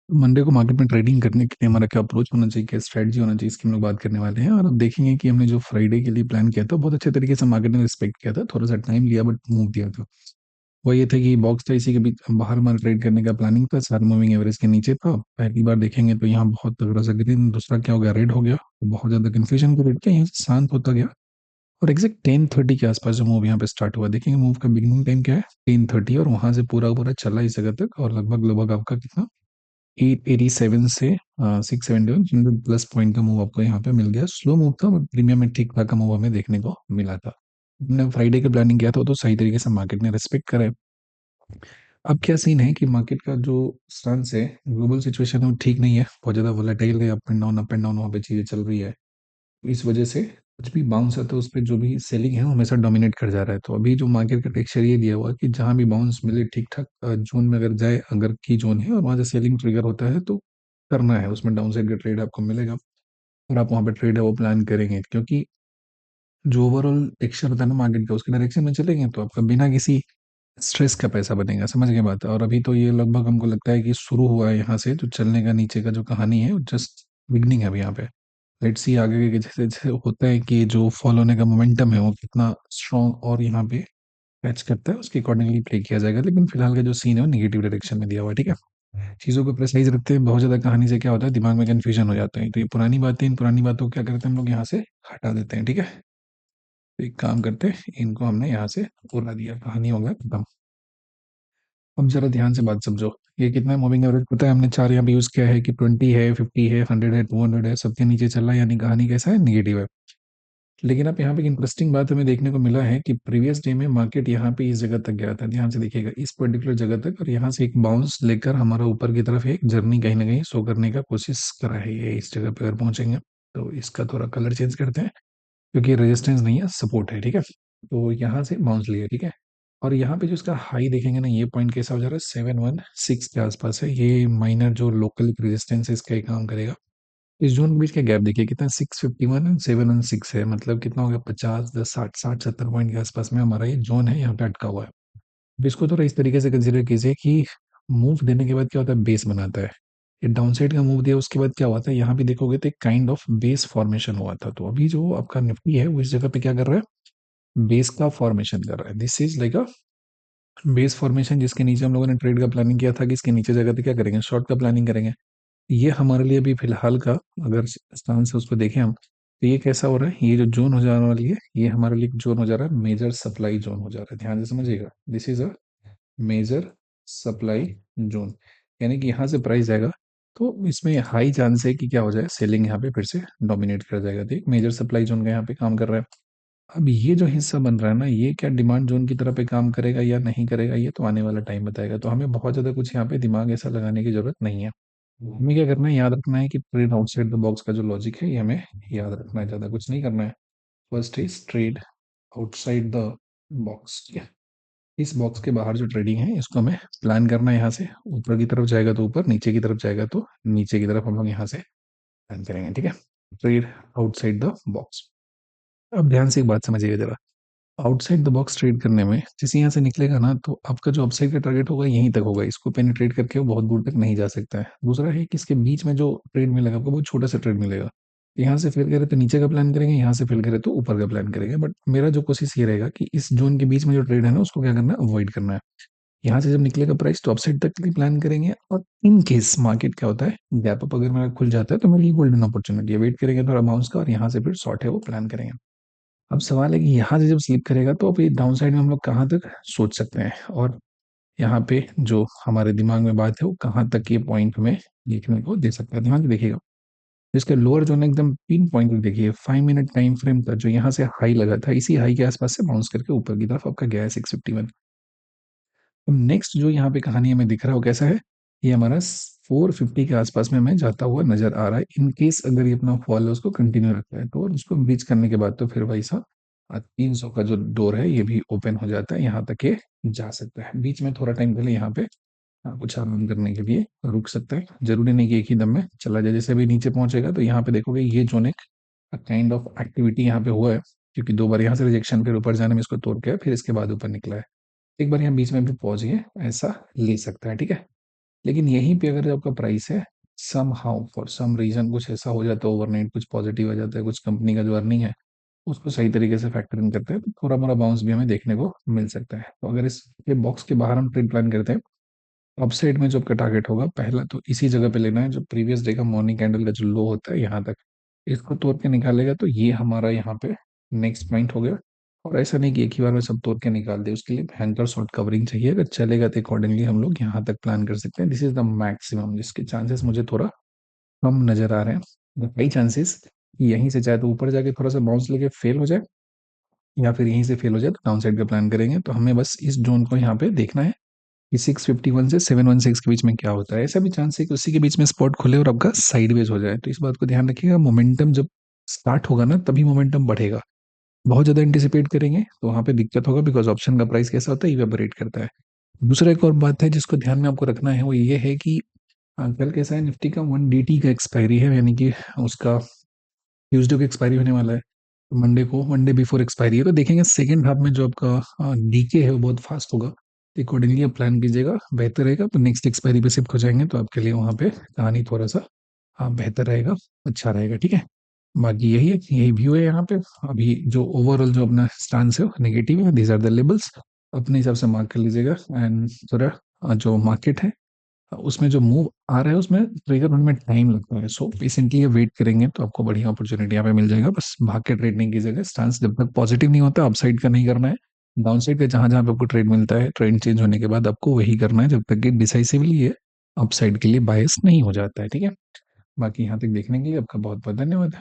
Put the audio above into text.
Monday को market में trading करने के लिए हमारा क्या अप्रोच होना चाहिए, क्या स्ट्रेटजी होना चाहिए, इसकी हम लोग बात करने वाले हैं। और अब देखेंगे कि हमने जो फ्राइडे के लिए प्लान किया था बहुत अच्छे तरीके से मार्केट ने रिस्पेक्ट किया था। थोड़ा सा टाइम लिया बट मूव दिया था। वो ये था कि बॉक्स था, इसी के बीच बाहर हमारा ट्रेड करने का प्लानिंग था। सारे मूविंग एवरेज के नीचे था। पहली बार देखेंगे तो यहाँ बहुत तगड़ा सा ग्रीन, दूसरा क्या हो गया, रेड हो गया। तो बहुत ज्यादा कन्फ्यूजन क्रिएट किया, यहाँ से शांत होता गया। और एग्जैक्ट 10:30 के आसपास जो मूव यहाँ पे स्टार्ट हुआ, देखेंगे मूव का बिगिनिंग टाइम क्या है, 10:30। और वहां से पूरा पूरा चला इस जगह तक, और लगभग लगभग आपका कितना, 887 से 671 प्लस पॉइंट का मूव आपको यहाँ पे मिल गया। स्लो मूव था बट प्रीमियम में ठीक ठाक का मूव हमें देखने को मिला था। हमने फ्राइडे का प्लानिंग किया था, वो तो सही तरीके से मार्केट ने रिस्पेक्ट करा है। अब क्या सीन है कि मार्केट का जो स्टांस है, ग्लोबल सिचुएशन है, वो ठीक नहीं है। बहुत ज़्यादा वोलेटाइल है, अप एंड डाउन वहाँ पे चीज़ें चल रही है। इस वजह से कुछ भी बाउंस आता है उस पे जो भी सेलिंग है वो हमेशा डोमिनेट कर जा रहा है। तो अभी जो मार्केट का टेक्सचर ये दिया हुआ है कि जहाँ भी बाउंस मिले ठीक ठाक जोन में अगर जाए, अगर की जोन है और वहाँ से सेलिंग ट्रिगर होता है तो करना है, उसमें डाउन साइड का ट्रेड आपको मिलेगा। और आप वहाँ पे ट्रेड है वो प्लान करेंगे, क्योंकि जो ओवरऑल टेक्सचर होता है ना मार्केट का, उसके डायरेक्शन में चलेंगे तो आपका बिना किसी स्ट्रेस का पैसा बनेगा। समझ गए बात। और अभी तो ये लगभग हमको लगता है कि शुरू हुआ है, यहाँ से जो चलने का नीचे का जो कहानी है जस्ट बिगनिंग है अभी यहाँ पे। लेट्स सी आगे के जैसे जैसे होता है कि जो फॉलो होने का मोमेंटम है वो कितना स्ट्रॉन्ग और यहाँ पे कैच करता है, उसके अकॉर्डिंगली प्ले किया जाएगा। लेकिन फिलहाल का जो सीन है वो निगेटिव डायरेक्शन में दिया हुआ है। ठीक है, चीज़ों को प्रेसाइज रखते हैं। बहुत ज़्यादा कहानी से क्या होता है, दिमाग में कन्फ्यूजन हो जाता है। तो ये पुरानी बातें, इन पुरानी बातों को क्या करते हैं हम लोग, यहाँ से हटा देते हैं। ठीक है, तो एक काम करते हैं, इनको हमने यहाँ से उड़ा दिया, कहानी हो गया खत्म। अब जरा ध्यान से बात समझो। ये कितना है मूविंग एवरेज पता है, हमने चार यहाँ पे यूज किया है कि 20 है, 50 है, 100 है, 200 है, सबके नीचे चल रहा है, यानी कहानी कैसा है, निगेटिव है। लेकिन अब यहाँ पे एक इंटरेस्टिंग बात हमें देखने को मिला है कि प्रीवियस डे में मार्केट यहाँ पे इस जगह तक गया था। ध्यान से देखिएगा, इस पर्टिकुलर जगह तक, और यहाँ से एक बाउंस लेकर हमारा ऊपर की तरफ एक जर्नी कहीं ना कहीं शो करने का कोशिश करा है। ये इस जगह पे अगर पहुंचेंगे तो इसका थोड़ा कलर चेंज करते हैं, क्योंकि रेजिस्टेंस नहीं है, सपोर्ट है। ठीक है, तो यहाँ से बाउंस लिया। ठीक है, और यहाँ पे जो इसका हाई देखेंगे ना, ये पॉइंट कैसा हो जा रहा है, 716 के आसपास है। ये माइनर जो लोकल रेजिस्टेंस है इसका ही काम करेगा। इस जोन के बीच का गैप देखिए कितना, 651 एंड 716 है। मतलब कितना हो गया, 50, 10, 60, 60, 70 पॉइंट के आसपास में हमारा ये जोन है, यहाँ पे अटका हुआ है। अब इसको थोड़ा इस तरीके से कंसिडर कीजिए कि मूव देने के बाद क्या होता है, बेस बनाता है। ये डाउन साइड का मूव दिया, उसके बाद क्या हुआ था, यहाँ भी देखोगे तो एक काइंड ऑफ बेस फॉर्मेशन हुआ था। तो अभी जो आपका निफ्टी है वो इस जगह पे क्या कर रहा है, बेस का फॉर्मेशन कर रहा है। This is like a base formation, जिसके नीचे हम लोगों ने ट्रेड का प्लानिंग किया था कि इसके नीचे जगह पे क्या करेंगे, शॉर्ट का प्लानिंग करेंगे। ये हमारे लिए अभी फिलहाल का अगर स्थान से उसको देखें हम, तो ये कैसा हो रहा है, ये जो जोन हो जाने वाली है, ये हमारे लिए जोन हो जा रहा है, मेजर सप्लाई जोन हो जा रहा है। ध्यान से समझिएगा, this is a major supply zone. यानी कि यहाँ से प्राइस जाएगा तो इसमें हाई चांस है कि क्या हो जाए, सेलिंग यहाँ पे फिर से डोमिनेट कर जाएगा। तो एक मेजर सप्लाई जोन का यहाँ पे काम कर रहा है। अब ये जो हिस्सा बन रहा है ना, ये क्या डिमांड जोन की तरह पे काम करेगा या नहीं करेगा, ये तो आने वाला टाइम बताएगा। तो हमें बहुत ज़्यादा कुछ यहाँ पे दिमाग ऐसा लगाने की ज़रूरत नहीं है। हमें क्या करना है, याद रखना है कि ट्रेड आउटसाइड द बॉक्स का जो लॉजिक है ये हमें याद रखना है, ज़्यादा कुछ नहीं करना है। First is trade outside the box. ठीक है, इस बॉक्स के बाहर जो ट्रेडिंग है इसको हमें प्लान करना है। यहाँ से ऊपर की तरफ जाएगा तो ऊपर, नीचे की तरफ जाएगा तो नीचे की तरफ हम लोग यहाँ से प्लान करेंगे। ठीक है, ट्रेड आउटसाइड द बॉक्स। अब ध्यान से एक बात समझिएगा जरा, आउटसाइड द बॉक्स ट्रेड करने में जैसे यहाँ से निकलेगा ना, तो आपका जो अपसाइड का टारगेट होगा यहीं तक होगा, इसको पेनिट्रेट करके वो बहुत दूर तक नहीं जा सकता है। दूसरा है कि इसके बीच में जो ट्रेड मिलेगा आपको, बहुत छोटा सा ट्रेड मिलेगा। यहाँ से फिल करे तो नीचे का प्लान करेंगे, यहाँ से फिल करे तो ऊपर का प्लान करेंगे। बट मेरा जो कोशिश ये रहेगा कि इस जोन के बीच में जो ट्रेड है ना, उसको क्या करना है, अवॉइड करना है। यहाँ से जब निकलेगा प्राइस तो अपसाइड तक के लिए प्लान करेंगे। और इन केस मार्केट क्या होता है, गैप अप अगर मेरा खुल जाता है तो मेरे लिए गोल्डन अपॉर्चुनिटी है, वेट करेंगे थोड़ा बाउंस का, और यहाँ से फिर शॉर्ट है वो प्लान करेंगे। अब सवाल है कि यहाँ से जब स्लिप करेगा तो अब ये डाउन साइड में हम लोग कहाँ तक सोच सकते हैं, और यहाँ पे जो हमारे दिमाग में बात है वो कहाँ तक ये पॉइंट हमें देखने को दे सकता है। ध्यान से देखिएगा, जिसका लोअर जो है एकदम पिन पॉइंट देखिए, 5 मिनट टाइम फ्रेम का जो यहाँ से हाई लगा था, इसी हाई के आसपास से बाउंस करके ऊपर की तरफ आपका गया है 651। अब नेक्स्ट जो यहाँ पे कहानी हमें दिख रहा है वो कैसा है, ये हमारा 450 के आसपास में हमें जाता हुआ नजर आ रहा है। इन केस अगर ये अपना फॉल उसको कंटिन्यू रखता है तो, और उसको ब्रीच करने के बाद तो फिर भाई साहब 300 का जो डोर है ये भी ओपन हो जाता है, यहाँ तक ये जा सकता है। बीच में थोड़ा टाइम के लिए यहाँ पे कुछ आराम करने के लिए रुक सकता है, जरूरी नहीं कि एक ही दम में चला जाए। जैसे अभी नीचे पहुंचेगा तो यहाँ पे देखोगे ये जोन एक काइंड ऑफ एक्टिविटी यहाँ पे हुआ है, क्योंकि दो बार यहाँ से रिजेक्शन, फिर ऊपर जाने में इसको तोड़ के फिर इसके बाद ऊपर निकला है। एक बार यहाँ बीच में भी पहुंच गए, ऐसा ले सकता है। ठीक है, लेकिन यहीं पे अगर आपका प्राइस है, somehow for some reason कुछ ऐसा हो जाता है ओवरनाइट, कुछ पॉजिटिव आ जाता है, कुछ कंपनी का जो अर्निंग है उसको सही तरीके से फैक्टर इन करते हैं, तो थोड़ा मोड़ा बाउंस भी हमें देखने को मिल सकता है। तो अगर इसके बॉक्स के बाहर हम ट्रेड प्लान करते हैं, अपसाइड में जो आपका टारगेट होगा पहला तो इसी जगह पे लेना है, जो प्रीवियस डे का मॉर्निंग कैंडल का जो लो होता है यहाँ तक, इसको तोड़ के निकालेगा तो ये हमारा यहाँ पे नेक्स्ट पॉइंट हो गया। और ऐसा नहीं कि एक ही बार में सब तोड़ के निकाल दे, उसके लिए हैंकर शॉर्ट कवरिंग चाहिए। अगर चलेगा तो अकॉर्डिंगली हम लोग यहाँ तक प्लान कर सकते हैं। दिस इज द मैक्सिमम जिसके चांसेस मुझे थोड़ा कम नजर आ रहे हैं। कई चांसेस यहीं से चाहे तो ऊपर जाके थोड़ा सा बाउंस लेके फेल हो जाए, या फिर यहीं से फेल हो जाए तो डाउन साइड का प्लान करेंगे। तो हमें बस इस जोन को यहाँ पे देखना है कि 651 से 716 के बीच में क्या होता है। ऐसा भी चांस है कि उसी के बीच में स्पॉट खुले और आपका साइडवेज हो जाए। तो इस बात को ध्यान रखिएगा, मोमेंटम जब स्टार्ट होगा ना तभी मोमेंटम बढ़ेगा। बहुत ज़्यादा एंटिसिपेट करेंगे तो वहाँ पे दिक्कत होगा, बिकॉज ऑप्शन का प्राइस कैसा होता है, इवेपोरेट करता है। दूसरा एक और बात है जिसको ध्यान में आपको रखना है, वो ये है कि कल कैसा है, निफ्टी का 1 DT का एक्सपायरी है, यानी कि उसका ट्यूसडे को एक्सपायरी होने वाला है। तो मंडे को, मंडे बिफोर एक्सपायरी है, तो देखेंगे सेकंड हाफ में जो आपका डीके है वो बहुत फास्ट होगा। तो अकॉर्डिंगली आप प्लान कीजिएगा, बेहतर रहेगा। तो नेक्स्ट एक्सपायरी पे शिफ्ट हो जाएंगे तो आपके लिए वहाँ पे कहानी थोड़ा सा बेहतर रहेगा, अच्छा रहेगा, ठीक है। बाकी यही है, यही व्यू है यहाँ पे। अभी जो ओवरऑल जो अपना स्टांस है नेगेटिव है, दीज आर द लेवल्स, अपने हिसाब से मार्क कर लीजिएगा। एंड थोड़ा जो मार्केट है उसमें जो मूव आ रहा है उसमें ट्रिगर होने में टाइम लगता है, सो पेशेंटली वेट करेंगे तो आपको बढ़िया अपॉर्चुनिटी यहाँ पे मिल जाएगा। बस भाग के ट्रेड नहीं कीजिएगा, स्टांस जब तक पॉजिटिव नहीं होता अपसाइड का नहीं करना है। डाउन साइड का जहां जहां पे आपको ट्रेड मिलता है, ट्रेंड चेंज होने के बाद आपको वही करना है, जब तक कि डिसाइसिवली ये अपसाइड के लिए बायस नहीं हो जाता है, ठीक है। बाकी यहाँ तक देखने के लिए आपका बहुत बहुत धन्यवाद।